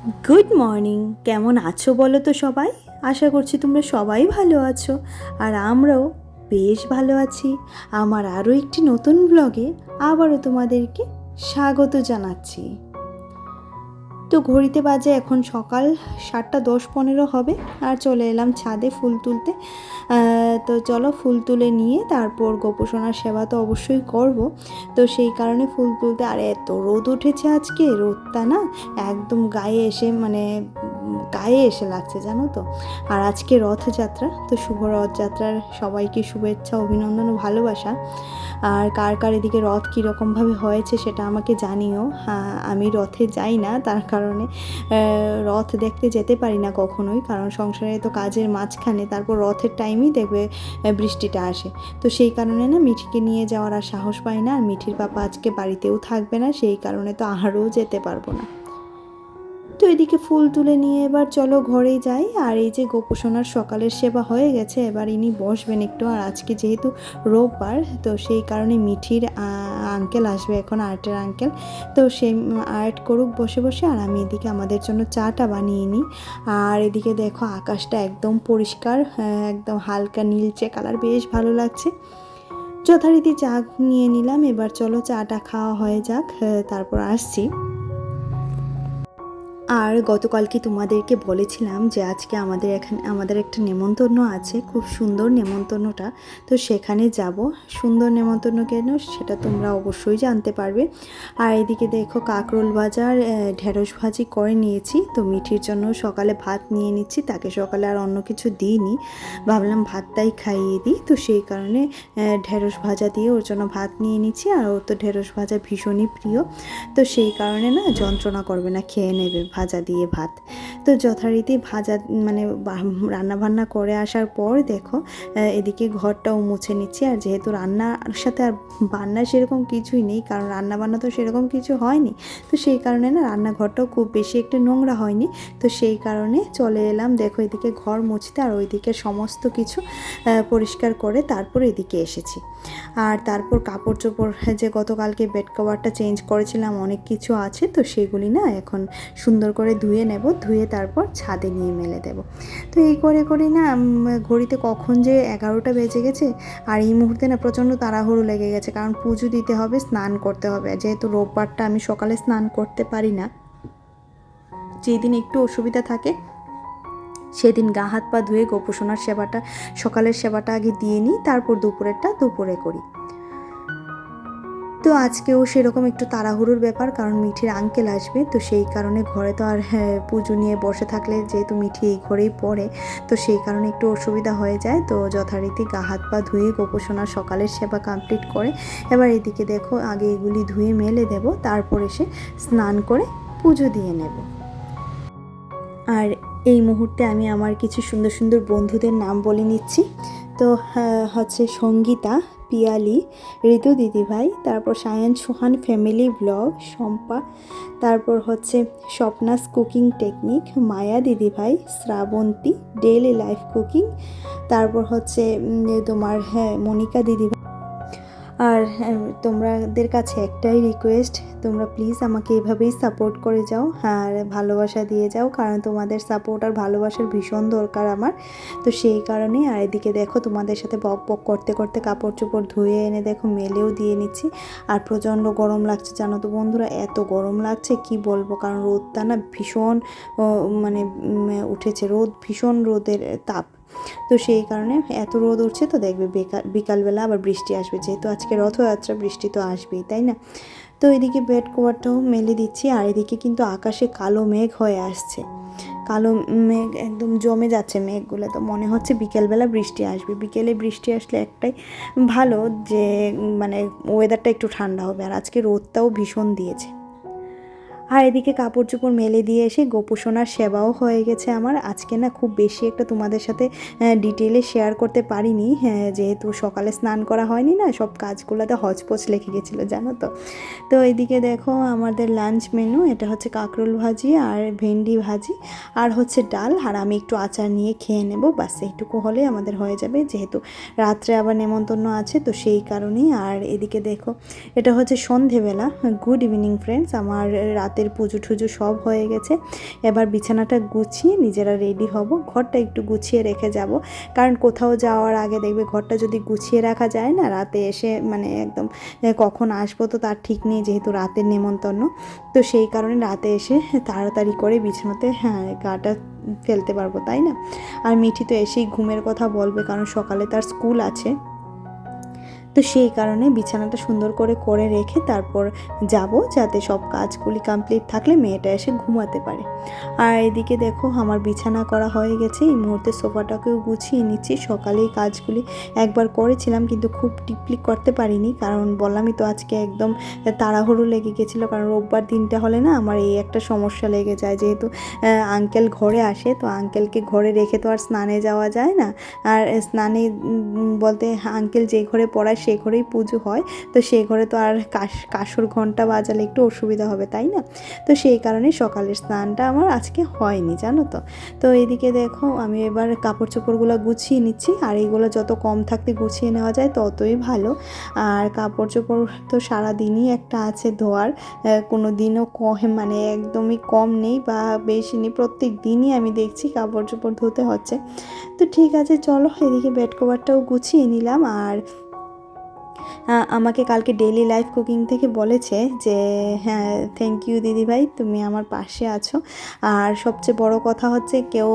Good morning. কেমন আছো বলো তো সবাই? আশা করছি তোমরা সবাই ভালো আছো, আর আমরাও বেশ ভালো আছি। আমার আরও একটি নতুন ব্লগে আবারও তোমাদেরকে স্বাগত জানাচ্ছি। তো ঘড়িতে বাজে এখন সকাল 7:10-15 হবে, আর চলে এলাম ছাদে ফুল তুলতে। তো চলো ফুল তুলে নিয়ে তারপর গোপসোনার সেবা তো অবশ্যই করব। তো সেই কারণে ফুল তুলতে, আর এত রোদ উঠেছে আজকে, রোদটা না একদম গায়ে এসে লাগছে জানো তো। আর আজকে রথযাত্রা, তো শুভ রথযাত্রার সবাইকে শুভেচ্ছা, অভিনন্দন ও ভালোবাসা। আর কার কার এদিকে রথ কীরকমভাবে হয়েছে সেটা আমাকে জানিও। আমি রথে যাই না, তার কারণে রথ দেখতে যেতে পারি না কখনোই, কারণ সংসারে তো কাজের মাঝখানে তারপর রথের টাইমেই দেখবে বৃষ্টিটা আসে। তো সেই কারণে না মিঠিকে নিয়ে যাওয়ার আর সাহস পাই না, আর মিঠির পাপা আজকে বাড়িতেও থাকবে না, সেই কারণে তো আরও যেতে পারবো না। তো এদিকে ফুল তুলে নিয়ে এবার চলো ঘরেই যাই। আর এই যে গোপসোনার সকালের সেবা হয়ে গেছে, এবার ইনি বসবেন একটু। আর আজকে যেহেতু রোববার, তো সেই কারণে মিঠির আঙ্কেল আসবে এখন, আর্টের আঙ্কেল। তো সেই আর্ট করুক বসে বসে, আর আমি এদিকে আমাদের জন্য চাটা বানিয়ে নিই। আর এদিকে দেখো আকাশটা একদম পরিষ্কার, একদম হালকা নীলচে কালার, বেশ ভালো লাগছে। যথারীতি চা নিয়ে নিলাম, এবার চলো চাটা খাওয়া হয়ে যাক, তারপর আসছি। আর গতকালকে তোমাদেরকে বলেছিলাম যে আজকে আমাদের একটা নেমন্তন্ন আছে, খুব সুন্দর নেমন্তন্নটা। তো সেখানে যাব। সুন্দর নেমন্তন্ন কেন সেটা তোমরা অবশ্যই জানতে পারবে। আর এদিকে দেখো কাঁকরোল ভাজার ঢেঁড়স ভাজি করে নিয়েছি। তো মিঠির জন্য সকালে ভাত নিয়ে নিচ্ছি, তাকে সকালে আর অন্য কিছু দিইনি, ভাবলাম ভাতটাই খাইয়ে দিই। তো সেই কারণে ঢেঁড়স ভাজা দিয়ে ওর জন্য ভাত নিয়ে নিচ্ছি, আর ওর তো ঢেঁড়স ভাজা ভীষণই প্রিয়। তো সেই কারণে না যন্ত্রণা করবে না, খেয়ে নেবে ভাজা দিয়ে ভাত। তো যথারীতি ভাজা রান্নাবান্না করে আসার পর দেখো এদিকে ঘরটাও মুছে নিচ্ছি। আর যেহেতু রান্নার সাথে আর বান্না সেরকম কিছুই নেই, কারণ রান্নাবান্না তো সেরকম কিছু হয়নি, তো সেই কারণে না রান্নাঘরটাও খুব বেশি একটু নোংরা হয়নি। তো সেই কারণে চলে এলাম দেখো এদিকে ঘর মুছতে, আর ওইদিকে সমস্ত কিছু পরিষ্কার করে তারপর এদিকে এসেছি। আর তারপর কাপড় চোপড় যে গতকালকে বেড কভারটা চেঞ্জ করেছিলাম, অনেক কিছু আছে, তো সেগুলি না এখন সুন্দর করে ধুয়ে নেব, ধুয়ে তারপর ছাদে নিয়ে মেলে দেব। তো এই করে করে না ঘড়িতে কখন যে 11টা বেজে গেছে। আর এই মুহূর্তে না প্রচণ্ড তাড়াহুড়ো লেগে গেছে, কারণ পুজো দিতে হবে, স্নান করতে হবে। যেহেতু রোববারটা আমি সকালে স্নান করতে পারি না, যেদিন একটু অসুবিধা থাকে সেদিন গা হাত পা ধুয়ে গোপসোনার সেবাটা, সকালের সেবাটা আগে দিয়ে নিই, তারপর দুপুরেরটা দুপুরে করি। তো আজকেও সেরকম একটু তাড়াহুড়োর ব্যাপার, কারণ মিঠির আঙ্কেল আসবে। তো সেই কারণে ঘরে তো আর পুজো নিয়ে বসে থাকলে, যেহেতু মিঠি এই ঘরেই পড়ে, তো সেই কারণে একটু অসুবিধা হয়ে যায়। তো যথারীতি গা হাত পা ধুয়ে গোপসোনার সকালের সেবা কমপ্লিট করে এবার এদিকে দেখো আগে এগুলি ধুয়ে মেলে দেব, তারপর এসে স্নান করে পুজো দিয়ে নেব। আর এই মুহূর্তে আমি আমার কিছু সুন্দর সুন্দর বন্ধুদের নাম বলে নিচ্ছি। তো হচ্ছে সঙ্গীতা, পিয়ালি, ঋতু দিদিভাই, তারপর সায়ন সোহান ফ্যামিলি ব্লগ, শম্পা, তারপর হচ্ছে স্বপ্নাস কুকিং টেকনিক, মায়া দিদিভাই, শ্রাবন্তী ডেইলি লাইফ কুকিং, তারপর হচ্ছে তোমার মনিকা দিদিভাই। আর তোমাদের কাছে একটাই রিকোয়েস্ট, তোমরা প্লিজ আমাকে এভাবেই সাপোর্ট করে যাও, আর ভালোবাসা দিয়ে যাও, কারণ তোমাদের সাপোর্ট আর ভালোবাসার ভীষণ দরকার আমার। তো সেই কারণেই। আর এদিকে দেখো তোমাদের সাথে বক বক করতে করতে কাপড় চোপড় ধুয়ে এনে দেখো মেলেও দিয়ে নিচ্ছি। আর প্রচণ্ড গরম লাগছে জানো তো বন্ধুরা, এত গরম লাগছে কি বলবো, কারণ রোদটা না ভীষণ মানে উঠেছে, ভীষণ রোদের তাপ। তো সেই কারণে এত রোদ উঠছে, তো দেখবে বিকালবেলা আবার বৃষ্টি আসবে, যেহেতু আজকে রথযাত্রা, বৃষ্টি তো আসবেই, তাই না? তো এদিকে বেড কভারটাও মেলে দিচ্ছি। আর এদিকে কিন্তু আকাশে কালো মেঘ হয়ে আসছে, কালো মেঘ একদম জমে যাচ্ছে মেঘগুলো, তো মনে হচ্ছে বিকেলবেলা বৃষ্টি আসবে। বিকেলে বৃষ্টি আসলে একটাই ভালো, যে মানে ওয়েদারটা একটু ঠান্ডা হবে। আর আজকে রোদটাও ভীষণ দিয়েছে। আর এদিকে কাপড় চোপড় মেলে দিয়ে এসে গোপসোনার সেবাও হয়ে গেছে আমার। আজকে না খুব বেশি একটা তোমাদের সাথে ডিটেলে শেয়ার করতে পারিনি, যেহেতু সকালে স্নান করা হয়নি না, সব কাজগুলোতে হচপচ লেগে গেছিলো জানো তো। তো এদিকে দেখো আমাদের লাঞ্চ মেনু, এটা হচ্ছে কাঁকরোল ভাজি আর ভেন্ডি ভাজি, আর হচ্ছে ডাল, আর আমি একটু আচার নিয়ে খেয়ে নেব, বাস এইটুকু হলে আমাদের হয়ে যাবে, যেহেতু রাত্রে আবার নেমন্তন্ন আছে, তো সেই কারণেই। আর এদিকে দেখো এটা হচ্ছে সন্ধেবেলা। গুড ইভিনিং ফ্রেন্ডস, আমার রাতে রাতের পুজো টুজো সব হয়ে গেছে। এবার বিছানাটা গুছিয়ে নিজেরা রেডি হব, ঘরটা একটু গুছিয়ে রেখে যাব, কারণ কোথাও যাওয়ার আগে দেখবে ঘরটা যদি গুছিয়ে রাখা যায় না, রাতে এসে মানে একদম কখন আসবো তো তার ঠিক নেই, যেহেতু রাতের নেমন্তন্ন। তো সেই কারণে রাতে এসে তাড়াতাড়ি করে বিছানাতে গাটা ফেলতে পারবো, তাই না? আর মিঠি তো এসেই ঘুমের কথা বলবে, কারণ সকালে তার স্কুল আছে। তো সেই কারণে বিছানাটা সুন্দর করে রেখে তারপর যাব, যাতে সব কাজগুলি কমপ্লিট থাকলে মেয়েটা এসে ঘুমাতে পারে। আর এদিকে দেখো আমার বিছানা করা হয়ে গেছে, এই মুহূর্তে সোফাটাকেও গুছিয়ে নিচ্ছি। সকালেই কাজগুলি একবার করেছিলাম, কিন্তু খুব ডিপলি করতে পারিনি, কারণ বললামই তো আজকে একদম তাড়াহুড়ো লেগে গেছিলো। কারণ রোববার দিনটা হলে না আমার এই একটা সমস্যা লেগে যায়, যেহেতু আঙ্কেল ঘরে আসে, তো আঙ্কেলকে ঘরে রেখে তো আর স্নানে যাওয়া যায় না। আর স্নানে বলতে আঙ্কেল যে ঘরে পড়ায় সেই ঘরেই পুজো হয়, তো সেই ঘরে তো আর কাসর ঘন্টা বাজালে একটু অসুবিধা হবে, তাই না? তো সেই কারণে সকালের স্নানটা আমার আজকে হয়নি, জানো তো। তো এদিকে দেখো আমি এবার কাপড় চোপড়গুলো গুছিয়ে নিচ্ছি, আর এইগুলো যত কম থাকতে গুছিয়ে নেওয়া যায় ততই ভালো। আর কাপড় চোপড় তো সারাদিনই একটা আছে ধোয়ার, কোনো দিনও মানে একদমই কম নেই বা বেশি নেই, প্রত্যেক দিনই আমি দেখছি কাপড় চোপড় ধুতে হচ্ছে। তো ঠিক আছে, চলো এদিকে বেড কভারটাও গুছিয়ে নিলাম। আর আমাকে কালকে ডেইলি লাইফ কুকিং থেকে বলেছে যে হ্যাঁ থ্যাংক ইউ দিদিভাই, তুমি আমার পাশে আছো। আর সবচেয়ে বড় কথা হচ্ছে কেউ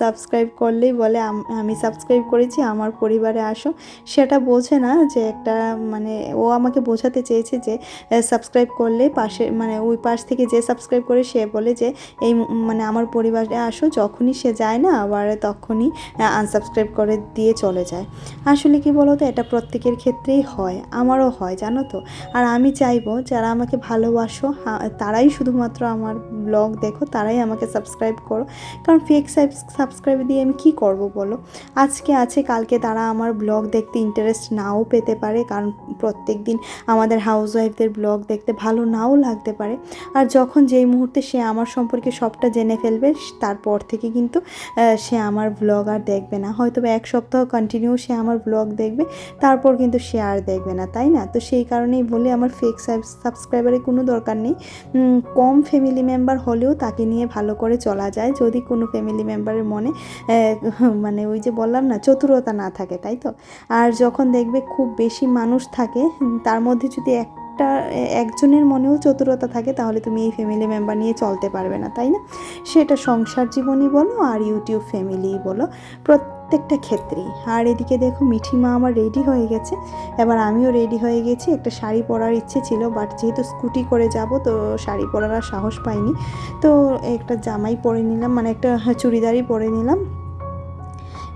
সাবস্ক্রাইব করলেই বলে আমি সাবস্ক্রাইব করেছি, আমার পরিবারে আসো। সেটা বোঝে না যে একটা মানে ও আমাকে বোঝাতে চেয়েছে যে সাবস্ক্রাইব করলে পাশে মানে ওই পাশ থেকে যে সাবস্ক্রাইব করে সে বলে যে এই মানে আমার পরিবারে আসো। যখনই সে যায় না আবার তখনই আনসাবস্ক্রাইব করে দিয়ে চলে যায়। আসলে কি বলো তো, এটা প্রত্যেকের ক্ষেত্রেই হয়, আমারও হয়, জানো তো। আর আমি চাইবো যারা আমাকে ভালোবাসো তারাই শুধুমাত্র আমার ব্লগ দেখো, তারাই আমাকে সাবস্ক্রাইব করো, কারণ ফেক সাবস্ক্রাইব দিয়ে আমি কি করব বলো। আজকে আছে কালকে তারা আমার ব্লগ দেখতে ইন্টারেস্ট নাও পেতে পারে, কারণ প্রত্যেক দিন আমাদের হাউসওয়াইফদের ব্লগ দেখতে ভালো নাও লাগতে পারে। আর যখন যেই মুহূর্তে সে আমার সম্পর্কে সবটা জেনে ফেলবে, তারপর থেকে কিন্তু সে আমার ব্লগ আর দেখবে না। হয়তো এক সপ্তাহ কন্টিনিউ সে আমার ব্লগ দেখবে, তারপর কিন্তু সে আর দেখবে না, তাই না? তো সেই কারণেই বলে আমার ফেক সাবস্ক্রাইবারের কোনো দরকার নেই। কম ফ্যামিলি মেম্বার হলেও তাকে নিয়ে ভালো করে চলা যায়, যদি কোনো ফ্যামিলি মেম্বারের মনে মানে ওই যে বললাম না, চতুরতা না থাকে, তাই তো। আর যখন দেখবে খুব বেশি মানুষ থাকে, তার মধ্যে যদি একজনের মনেও চতুরতা থাকে, তাহলে তুমি এই ফ্যামিলি মেম্বার নিয়ে চলতে পারবে না, তাই না? সেটা সংসার জীবনই বলো আর ইউটিউব ফ্যামিলিই বলো, প্রত্যেকটা ক্ষেত্রেই। আর এদিকে দেখো মিঠি মা আমার রেডি হয়ে গেছে, এবার আমিও রেডি হয়ে গেছি। একটা শাড়ি পরার ইচ্ছে ছিল, বাট যেহেতু স্কুটি করে যাব তো শাড়ি পরার আর সাহস পাইনি, তো একটা জামাই পরে নিলাম, মানে একটা চুড়িদারই পরে নিলাম।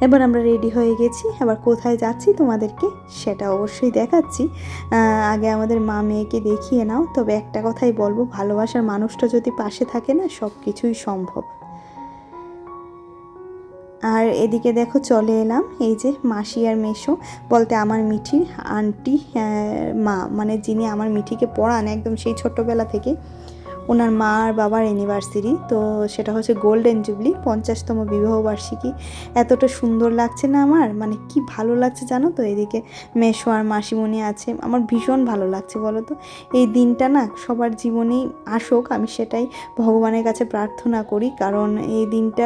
এবার আমরা রেডি হয়ে গেছি, এবার কোথায় যাচ্ছি তোমাদেরকে সেটা অবশ্যই দেখাচ্ছি। আগে আমাদের মা মেয়েকে দেখিয়ে নাও। তবে একটা কথাই বলবো, ভালোবাসার মানুষটা যদি পাশে থাকে না, সব কিছুই সম্ভব। আর এদিকে দেখো চলে এলাম, এই যে মাসি আর মেসো বলতে আমার মিঠির আন্টি, মা, মানে যিনি আমার মিঠিকে পড়ান একদম সেই ছোট্টবেলা থেকে, ওনার মা আর বাবার অ্যানিভার্সারি, তো সেটা হচ্ছে গোল্ডেন জুবলি, 50তম বিবাহবার্ষিকী। এতটা সুন্দর লাগছে না আমার, মানে কি ভালো লাগছে জানো তো। এদিকে মেসো আর মাসিমণি আছে, আমার ভীষণ ভালো লাগছে বলো তো। এই দিনটা না সবার জীবনেই আসুক, আমি সেটাই ভগবানের কাছে প্রার্থনা করি, কারণ এই দিনটা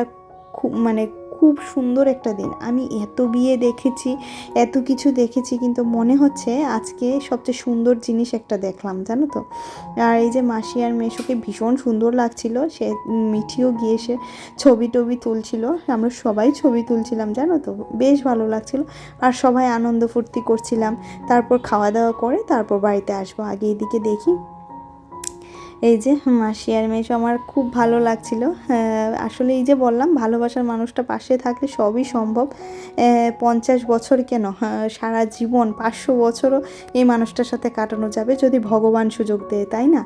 খুব সুন্দর একটা দিন। আমি এত বিয়ে দেখেছি, এত কিছু দেখেছি, কিন্তু মনে হচ্ছে আজকে সবচেয়ে সুন্দর জিনিস একটা দেখলাম, জানো তো। আর এই যে মাসি আর মেসোকে ভীষণ সুন্দর লাগছিল, সে মিঠিও গিয়ে সে ছবি টবি তুলছিল, আমরা সবাই ছবি তুলছিলাম, জানো তো, বেশ ভালো লাগছিল। আর সবাই আনন্দ ফুর্তি করছিলাম। তারপর খাওয়া দাওয়া করে তারপর বাড়িতে আসবো। আগে এদিকে দেখি, এই যে মাসি আর মেসো আমার খুব ভালো লাগছিল। আসলে এই যে বললাম, ভালোবাসার মানুষটা পাশে থাকলে সবই সম্ভব। 50 বছর কেন, সারা জীবন 500 বছরও এই মানুষটার সাথে কাটানো যাবে, যদি ভগবান সুযোগ দেয়, তাই না?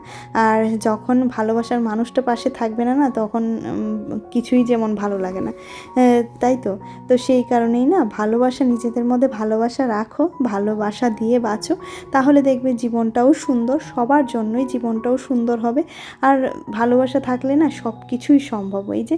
আর যখন ভালোবাসার মানুষটা পাশে থাকবে না, তখন কিছুই যেমন ভালো লাগে না, তাই তো। তো সেই কারণেই না, ভালোবাসা, নিজেদের মধ্যে ভালোবাসা রাখো, ভালোবাসা দিয়ে বাঁচো, তাহলে দেখবে জীবনটাও সুন্দর, সবার জন্যই জীবনটাও সুন্দর হবে। আর ভালোবাসা থাকলে না সব কিছুই সম্ভব। এই যে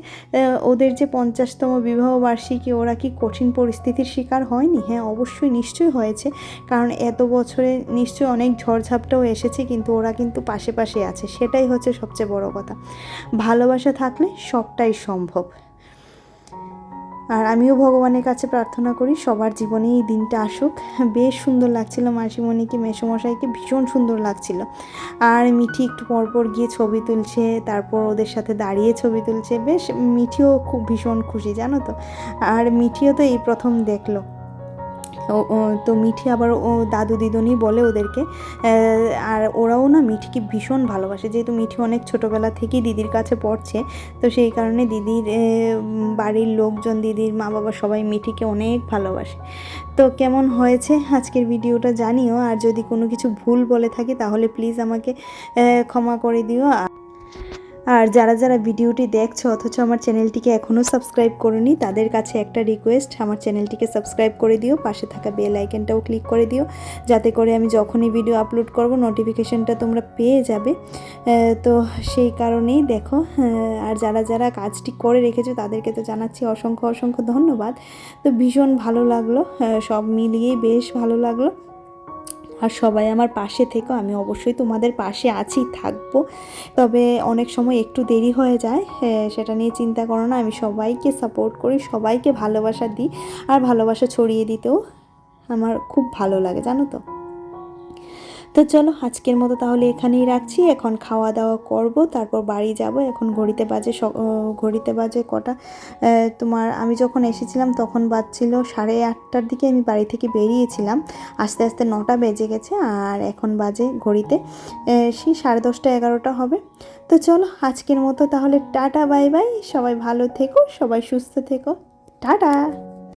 ওদের যে 50তম বিবাহবার্ষিকী, ওরা কি কঠিন পরিস্থিতির শিকার হয়নি? হ্যাঁ, অবশ্যই নিশ্চয়ই হয়েছে, কারণ এত বছরে নিশ্চয়ই অনেক ঝড়ঝাপটাও এসেছে, কিন্তু ওরা কিন্তু পাশে পাশে আছে, সেটাই হচ্ছে সবচেয়ে বড় কথা। ভালোবাসা থাকলে সবটাই সম্ভব। আর আমিও ভগবানের কাছে প্রার্থনা করি সবার জীবনে এই দিনটা আসুক। বেশ সুন্দর লাগছিল মাসিমণিকে, মেসোমশাইকে ভীষণ সুন্দর লাগছিল। আর মিঠি একটু পরপর গিয়ে ছবি তুলছে, তারপর ওদের সাথে দাঁড়িয়ে ছবি তুলছে। বেশ মিঠিও খুব ভীষণ খুশি, জানো তো। আর মিঠিও তো এই প্রথম দেখলো। তো মিঠি আবার ও দাদু দিদুনি বলে ওদেরকে। আর ওরাও না মিঠিকে ভীষণ ভালোবাসে, যেহেতু মিঠি অনেক ছোটোবেলা থেকেই দিদির কাছে পড়ছে, তো সেই কারণে দিদির বাড়ির লোকজন, দিদির মা বাবা সবাই মিঠিকে অনেক ভালোবাসে। তো কেমন হয়েছে আজকের ভিডিওটা জানিও, আর যদি কোনো কিছু ভুল বলে থাকি তাহলে প্লিজ আমাকে ক্ষমা করে দিও। আর যারা যারা ভিডিওটি দেখছো অথচ আমার চ্যানেলটিকে এখনও সাবস্ক্রাইব করোনি, তাদের কাছে একটা রিকোয়েস্ট, আমার চ্যানেলটিকে সাবস্ক্রাইব করে দিও, পাশে থাকা বেল আইকনটাও ক্লিক করে দিও, যাতে করে আমি যখনই ভিডিও আপলোড করব নোটিফিকেশনটা তোমরা পেয়ে যাবে। তো সেই কারণেই দেখো, আর যারা যারা কাজটি করে রেখেছো তাদেরকে তো জানাচ্ছি অসংখ্য অসংখ্য ধন্যবাদ। তো ভীষণ ভালো লাগলো, সব মিলিয়েই বেশ ভালো লাগলো। আর সবাই আমার পাশে থেকো, আমি অবশ্যই তোমাদের পাশে আছি, থাকবো। তবে অনেক সময় একটু দেরি হয়ে যায়, সেটা নিয়ে চিন্তা করো না। আমি সবাইকে সাপোর্ট করি, সবাইকে ভালোবাসা দিই, আর ভালোবাসা ছড়িয়ে দিতেও আমার খুব ভালো লাগে, জানো তো। তো চলো আজকের মতো তাহলে এখানেই রাখছি, এখন খাওয়া দাওয়া করব, তারপর বাড়ি যাব। এখন ঘড়িতে বাজে কটা, তোমার আমি যখন এসেছিলাম তখন বাজছিল 8:30টার দিকে, আমি বাড়ি থেকে বেরিয়েছিলাম, আস্তে আস্তে 9টা বেজে গেছে, আর এখন বাজে ঘড়িতে সেই 10:30 11টা হবে। তো চলো আজকের মতো তাহলে টাটা, বাই বাই, সবাই ভালো থেকো, সবাই সুস্থ থেকো, টাটা।